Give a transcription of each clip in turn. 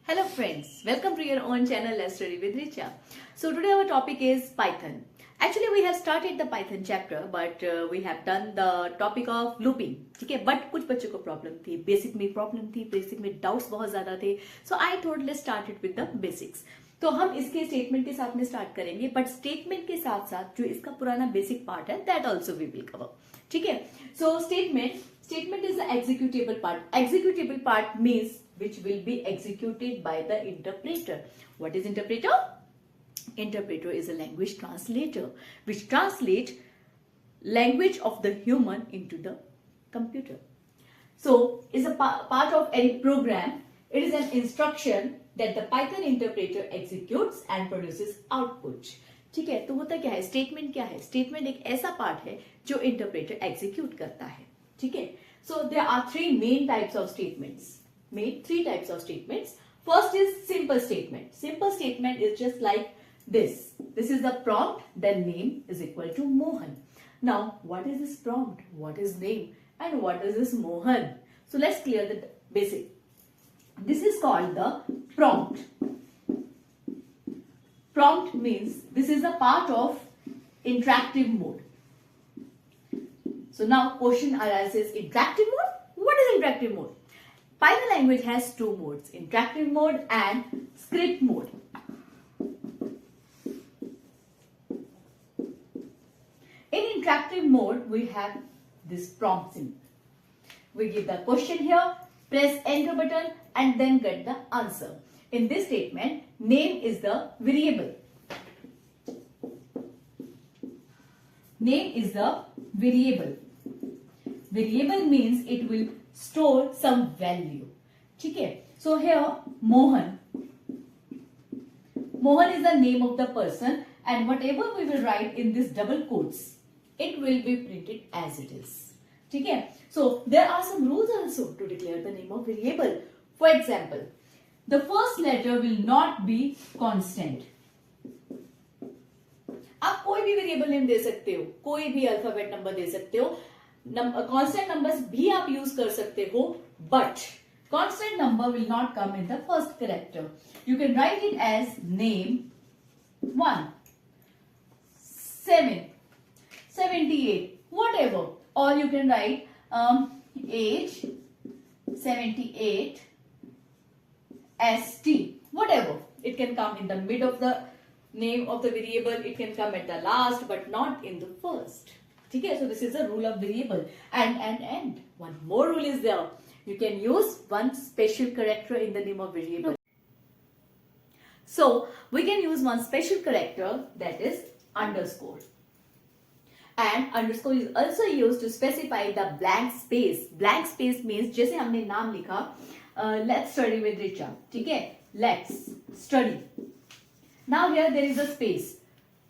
Hello friends, welcome to your own channel Let's Study with Richa. So today our topic is Python. Actually we have started the Python chapter but we have done the topic of looping. ठीक है, but कुछ बच्चों को problem थी, basic में problem थी, basic में doubts बहुत ज्यादा थे. So I thought let's start it with the basics. तो हम इसके स्टेटमेंट के साथ में स्टार्ट करेंगे बट स्टेटमेंट के साथ साथ जो इसका पुराना बेसिक पार्ट है that also we will cover. ठीक है, so statement is the executable part. Executable part means which will be executed by the interpreter. What is interpreter? Interpreter is a language translator which translates language of the human into the computer. So is a part of any program. It is an instruction that the Python interpreter executes and produces output. ठीक है, तो होता क्या है, statement क्या है? Statement एक ऐसा पार्ट है जो इंटरप्रेटर एग्जीक्यूट करता है. ठीक है, so there are three main types of statements. Made three types of statements. First is simple statement. Simple statement is just like this. This is the prompt, then name is equal to Mohan. Now, what is this prompt? What is name? And what is this Mohan? So, let's clear the basic. This is called the prompt. Prompt means this is a part of interactive mode. So, now question arises, interactive mode? What is interactive mode? Python language has two modes, interactive mode and script mode. In interactive mode, we have this prompt symbol. We give the question here, press enter button and then get the answer. In this statement, name is the variable. Name is the variable. Variable means it will store some value. ठीक है, so here Mohan is the name of the person and whatever we will write in this double quotes, it will be printed as it is. ठीक है, so there are some rules also to declare the name of variable. For example, the first letter will not be constant. आप कोई भी variable name दे सकते हो, कोई भी alphabet number दे सकते हो, constant numbers भी आप यूज कर सकते हो, but constant number will not come in the first character. You can write it as name 1, 7, 78, whatever, or you can write age 78 st, whatever. It can come in the mid of the name of the variable, it can come at the last, but not in the first. Okay, so this is a rule of variable. And one more rule is there. You can use one special character in the name of variable. So we can use one special character, that is underscore. And underscore is also used to specify the blank space. Blank space means जैसे हमने नाम लिखा, let's study with Richa. ठीक है, let's study. Now here there is a space.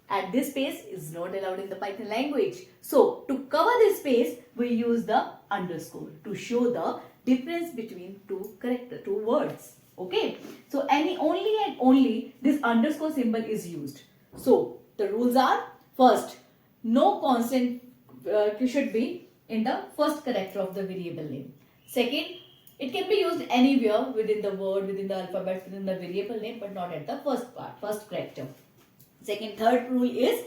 And this space is not allowed in the Python language. So, to cover this space, we use the underscore to show the difference between two words. Okay. So, only this underscore symbol is used. So, the rules are, first, no constant should be in the first character of the variable name. Second, it can be used anywhere within the word, within the alphabet, within the variable name, but not at the first character. Second, third rule is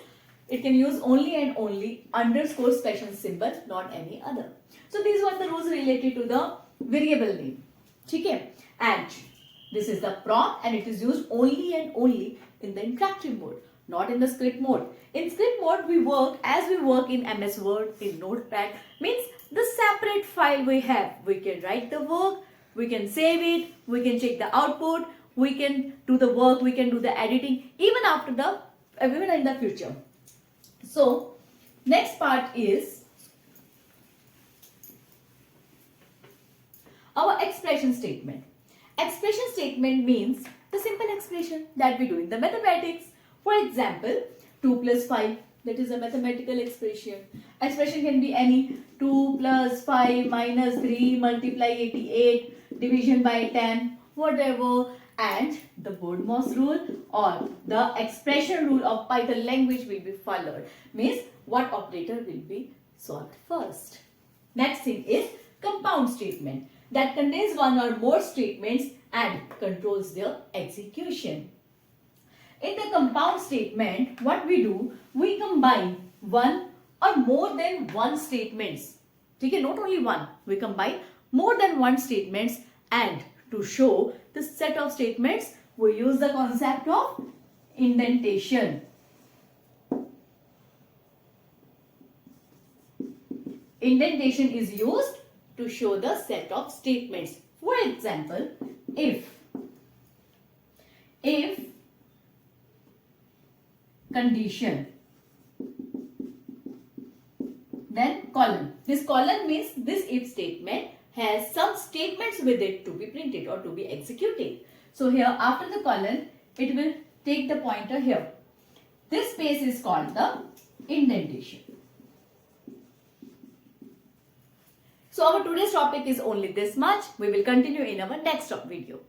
it can use only and only underscore special symbol, not any other. So these were the rules related to the variable name. Okay? And this is the prompt and it is used only and only in the interactive mode, not in the script mode. In script mode, we work as we work in MS Word, in Notepad, means the separate file we have. We can write the work, we can save it, we can check the output, we can do the work, we can do the editing, even in the future. So, next part is our expression statement. Expression statement means the simple expression that we do in the mathematics. For example, 2 plus 5, that is a mathematical expression. Expression can be any 2 plus 5 minus 3 multiply 88 division by 10, whatever. And the BODMAS rule or the expression rule of Python language will be followed. Means what operator will be solved first. Next thing is compound statement. that contains one or more statements and controls their execution. In the compound statement, what we do, we combine one or more than one statements. Okay, not only one, we combine more than one statements, and to show this set of statements, we use the concept of indentation. Indentation is used to show the set of statements. For example, if condition, then colon. This colon means this if statement has some statements with it to be printed or to be executed. So here after the colon, it will take the pointer here. This space is called the indentation. So our today's topic is only this much. We will continue in our next video.